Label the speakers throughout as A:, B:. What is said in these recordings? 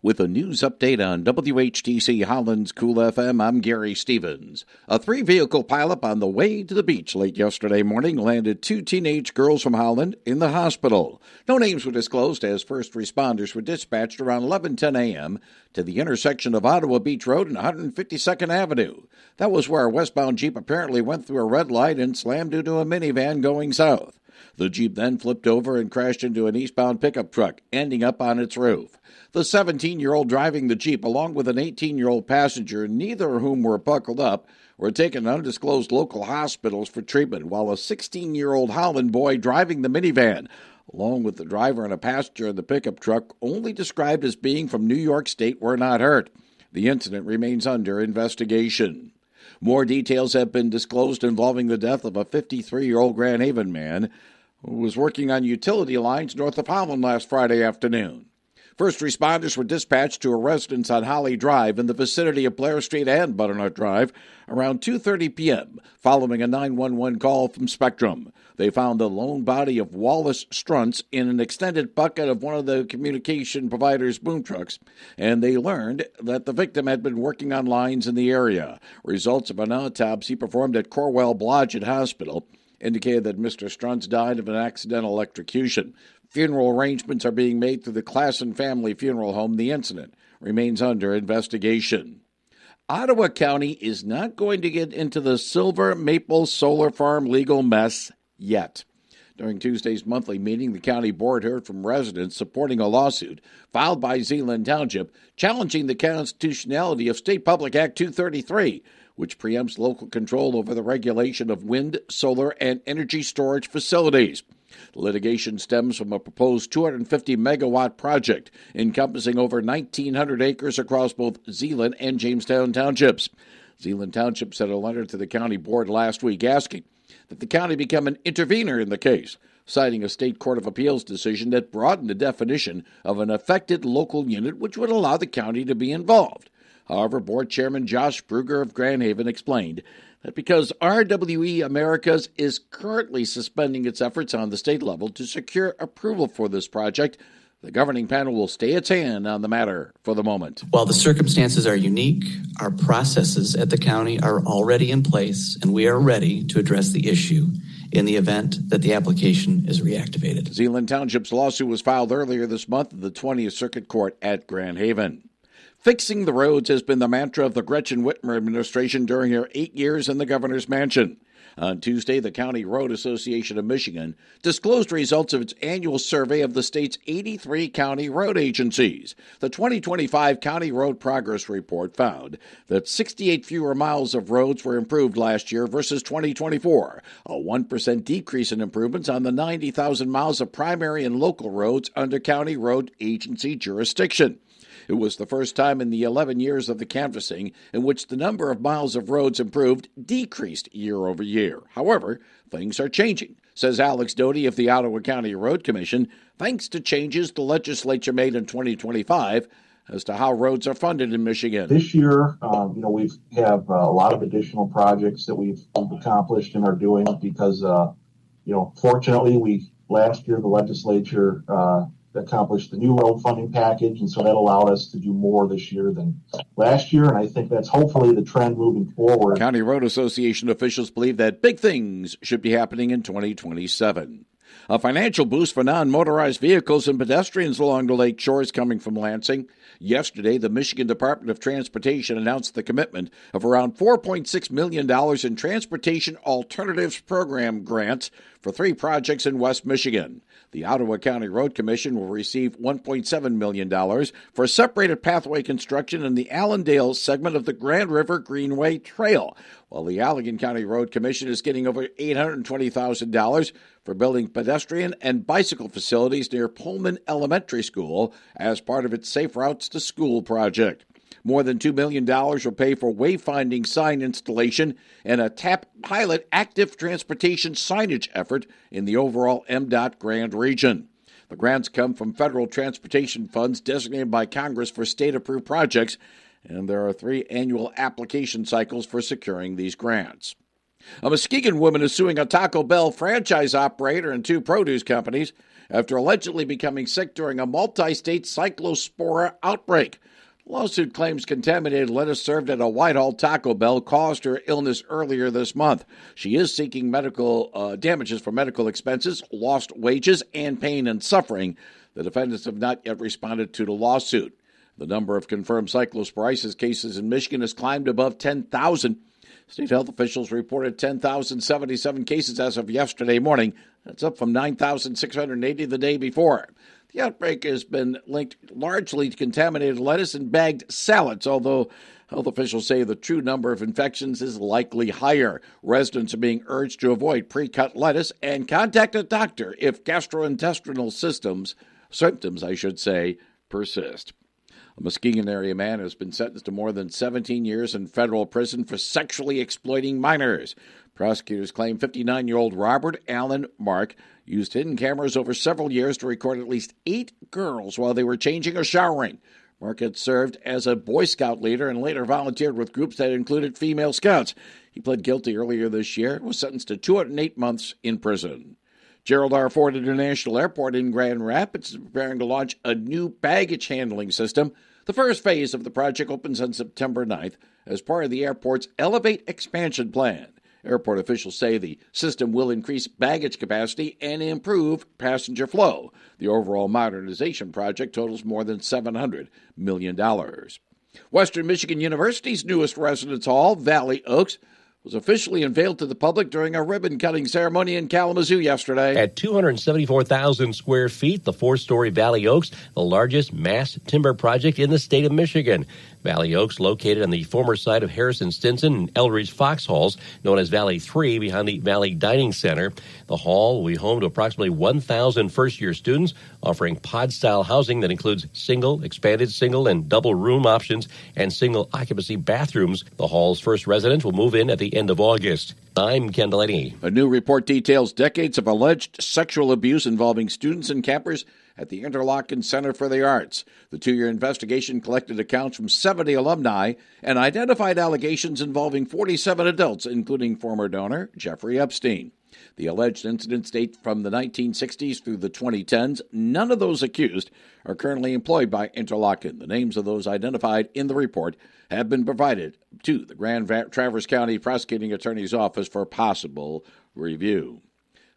A: With a news update on WHTC Holland's Cool FM, I'm Gary Stevens. A three-vehicle pileup on the way to the beach late yesterday morning landed two teenage girls from Holland in the hospital. No names were disclosed as first responders were dispatched around 11:10 a.m. to the intersection of Ottawa Beach Road and 152nd Avenue. That was where a westbound Jeep apparently went through a red light and slammed into a minivan going south. The Jeep then flipped over and crashed into an eastbound pickup truck, ending up on its roof. The 17-year-old driving the Jeep, along with an 18-year-old passenger, neither of whom were buckled up, were taken to undisclosed local hospitals for treatment, while a 16-year-old Holland boy driving the minivan, along with the driver and a passenger in the pickup truck, only described as being from New York State, were not hurt. The incident remains under investigation. More details have been disclosed involving the death of a 53-year-old Grand Haven man who was working on utility lines north of Holland last Friday afternoon. First responders were dispatched to a residence on Holly Drive in the vicinity of Blair Street and Butternut Drive around 2:30 p.m. following a 911 call from Spectrum. They found the lone body of Wallace Struntz in an extended bucket of one of the communication provider's boom trucks, and they learned that the victim had been working on lines in the area. Results of an autopsy performed at Corwell Blodgett Hospital indicated that Mr. Struntz died of an accidental electrocution. Funeral arrangements are being made through the Klassen Family Funeral Home. The incident remains under investigation. Ottawa County is not going to get into the Silver Maple Solar Farm legal mess yet. During Tuesday's monthly meeting, the county board heard from residents supporting a lawsuit filed by Zeeland Township challenging the constitutionality of State Public Act 233, which preempts local control over the regulation of wind, solar, and energy storage facilities. The litigation stems from a proposed 250-megawatt project encompassing over 1,900 acres across both Zeeland and Jamestown Townships. Zeeland Township sent a letter to the county board last week asking that the county become an intervener in the case, citing a state court of appeals decision that broadened the definition of an affected local unit, which would allow the county to be involved. However, Board Chairman Josh Brugger of Grand Haven explained that because RWE Americas is currently suspending its efforts on the state level to secure approval for this project, the governing panel will stay its hand on the matter for the moment.
B: While the circumstances are unique, our processes at the county are already in place, and we are ready to address the issue in the event that the application is reactivated.
A: Zeeland Township's lawsuit was filed earlier this month at the 20th Circuit Court at Grand Haven. Fixing the roads has been the mantra of the Gretchen Whitmer administration during her 8 years in the governor's mansion. On Tuesday, the County Road Association of Michigan disclosed results of its annual survey of the state's 83 county road agencies. The 2025 County Road Progress Report found that 68 fewer miles of roads were improved last year versus 2024, a 1% decrease in improvements on the 90,000 miles of primary and local roads under county road agency jurisdiction. It was the first time in the 11 years of the canvassing in which the number of miles of roads improved decreased year over year. However, things are changing, says Alex Doty of the Ottawa County Road Commission, thanks to changes the legislature made in 2025 as to how roads are funded in Michigan.
C: This year, we have a lot of additional projects that we've accomplished and are doing because, fortunately, last year the legislature accomplished the new road funding package, and so that allowed us to do more this year than last year, and I think that's hopefully the trend moving forward.
A: County Road Association officials believe that big things should be happening in 2027. A financial boost for non-motorized vehicles and pedestrians along the lake shore is coming from Lansing. Yesterday, the Michigan Department of Transportation announced the commitment of around $4.6 million in Transportation Alternatives Program grants for 3 projects in West Michigan. The Ottawa County Road Commission will receive $1.7 million for separated pathway construction in the Allendale segment of the Grand River Greenway Trail, while the Allegan County Road Commission is getting over $820,000 for building pedestrian and bicycle facilities near Pullman Elementary School as part of its Safe Routes to School project. More than $2 million will pay for wayfinding sign installation and a TAP pilot active transportation signage effort in the overall MDOT Grand region. The grants come from federal transportation funds designated by Congress for state-approved projects, and there are 3 annual application cycles for securing these grants. A Muskegon woman is suing a Taco Bell franchise operator and 2 produce companies after allegedly becoming sick during a multi-state cyclospora outbreak. The lawsuit claims contaminated lettuce served at a Whitehall Taco Bell caused her illness earlier this month. She is seeking medical damages for medical expenses, lost wages, and pain and suffering. The defendants have not yet responded to the lawsuit. The number of confirmed cyclosporiasis cases in Michigan has climbed above 10,000. State health officials reported 10,077 cases as of yesterday morning. That's up from 9,680 the day before. The outbreak has been linked largely to contaminated lettuce and bagged salads, although health officials say the true number of infections is likely higher. Residents are being urged to avoid pre-cut lettuce and contact a doctor if gastrointestinal symptoms, persist. A Muskegon area man has been sentenced to more than 17 years in federal prison for sexually exploiting minors. Prosecutors claim 59-year-old Robert Allen Mark used hidden cameras over several years to record at least 8 girls while they were changing or showering. Mark had served as a Boy Scout leader and later volunteered with groups that included female scouts. He pled guilty earlier this year and was sentenced to 208 months in prison. Gerald R. Ford International Airport in Grand Rapids is preparing to launch a new baggage handling system. The first phase of the project opens on September 9th as part of the airport's Elevate expansion plan. Airport officials say the system will increase baggage capacity and improve passenger flow. The overall modernization project totals more than $700 million. Western Michigan University's newest residence hall, Valley Oaks, was officially unveiled to the public during a ribbon-cutting ceremony in Kalamazoo yesterday.
D: At 274,000 square feet, the 4-story Valley Oaks, the largest mass timber project in the state of Michigan. Valley Oaks, located on the former site of Harrison Stinson and Eldridge Fox Halls, known as Valley 3, behind the Valley Dining Center. The hall will be home to approximately 1,000 first-year students, offering pod-style housing that includes single, expanded single, and double room options and single-occupancy bathrooms. The hall's first residents will move in at the end of August. I'm Ken Delaney.
A: A new report details decades of alleged sexual abuse involving students and campers at the Interlochen Center for the Arts. The 2-year investigation collected accounts from 70 alumni and identified allegations involving 47 adults, including former donor Jeffrey Epstein. The alleged incidents date from the 1960s through the 2010s. None of those accused are currently employed by Interlochen. The names of those identified in the report have been provided to the Grand Traverse County Prosecuting Attorney's Office for possible review.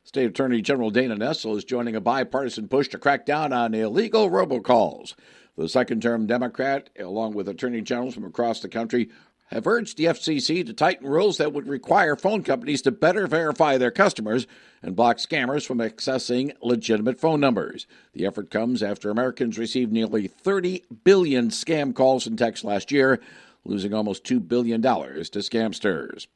A: State Attorney General Dana Nessel is joining a bipartisan push to crack down on illegal robocalls. The second-term Democrat, along with attorney generals from across the country, have urged the FCC to tighten rules that would require phone companies to better verify their customers and block scammers from accessing legitimate phone numbers. The effort comes after Americans received nearly 30 billion scam calls and texts last year, losing almost $2 billion to scamsters.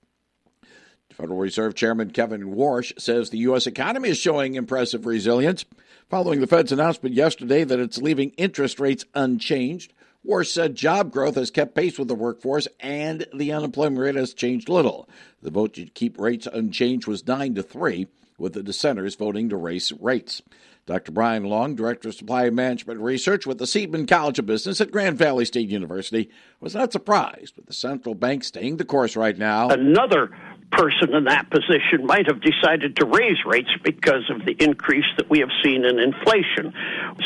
A: Federal Reserve Chairman Kevin Warsh says the U.S. economy is showing impressive resilience. Following the Fed's announcement yesterday that it's leaving interest rates unchanged, Warsh said job growth has kept pace with the workforce and the unemployment rate has changed little. The vote to keep rates unchanged was 9-3, with the dissenters voting to raise rates. Dr. Brian Long, Director of Supply Management Research with the Seidman College of Business at Grand Valley State University, was not surprised with the central bank staying the course right now.
E: Another person in that position might have decided to raise rates because of the increase that we have seen in inflation,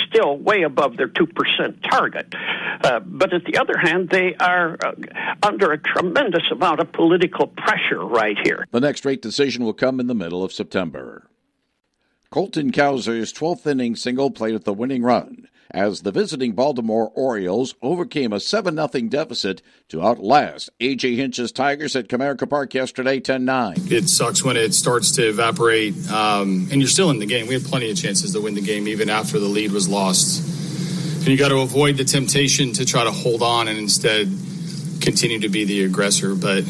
E: still way above their 2% target. But at the other hand, they are under a tremendous amount of political pressure right here.
A: The next rate decision will come in the middle of September. Colton Cowser's 12th inning single played at the winning run as the visiting Baltimore Orioles overcame a 7-0 deficit to outlast A.J. Hinch's Tigers at Comerica Park yesterday 10-9.
F: It sucks when it starts to evaporate, and you're still in the game. We had plenty of chances to win the game even after the lead was lost. And you got to avoid the temptation to try to hold on and instead continue to be the aggressor. But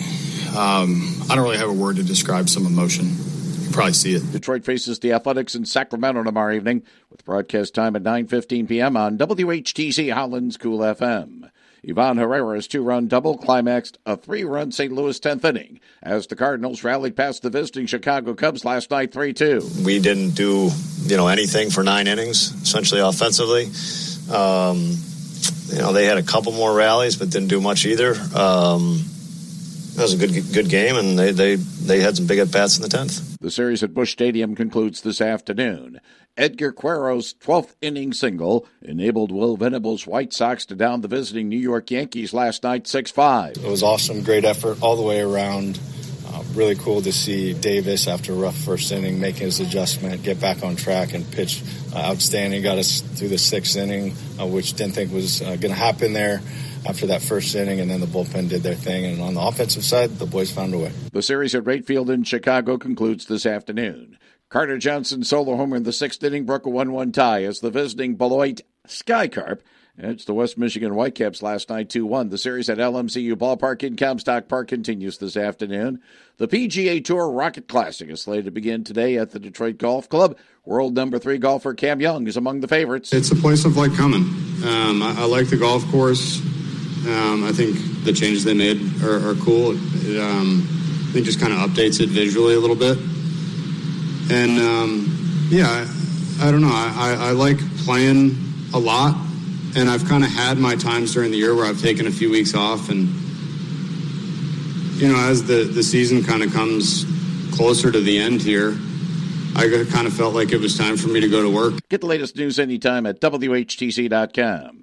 F: I don't really have a word to describe some emotion. You probably see it.
A: Detroit faces the Athletics in Sacramento tomorrow evening with broadcast time at 9:15 p.m. on WHTC Holland's Cool FM. Ivan Herrera's 2-run double climaxed a 3-run St. Louis 10th inning as the Cardinals rallied past the visiting Chicago Cubs last night 3-2.
G: We didn't do, anything for 9 innings, essentially offensively. They had a couple more rallies, but didn't do much either. It was a good game, and they had some big at-bats in the 10th.
A: The series at Busch Stadium concludes this afternoon. Edgar Quero's 12th inning single enabled Will Venable's White Sox to down the visiting New York Yankees last night 6-5.
H: It was awesome, great effort all the way around. Really cool to see Davis, after a rough first inning, making his adjustment, get back on track and pitch outstanding. Got us through the 6th inning, which didn't think was going to happen there after that first inning, and then the bullpen did their thing. And on the offensive side, the boys found a way.
A: The series at Wright Field in Chicago concludes this afternoon. Carter Johnson's solo homer in the 6th inning broke a 1-1 tie as the visiting Beloit Skycarp edged the West Michigan Whitecaps last night 2-1. The series at LMCU Ballpark in Comstock Park continues this afternoon. The PGA Tour Rocket Classic is slated to begin today at the Detroit Golf Club. World number 3 golfer Cam Young is among the favorites.
I: It's a place I've liked coming. I like the golf course. I think the changes they made are cool. I think just kind of updates it visually a little bit. And, I don't know. I like playing a lot. And I've kind of had my times during the year where I've taken a few weeks off. And, as the season kind of comes closer to the end here, I kind of felt like it was time for me to go to work.
A: Get the latest news anytime at WHTC.com.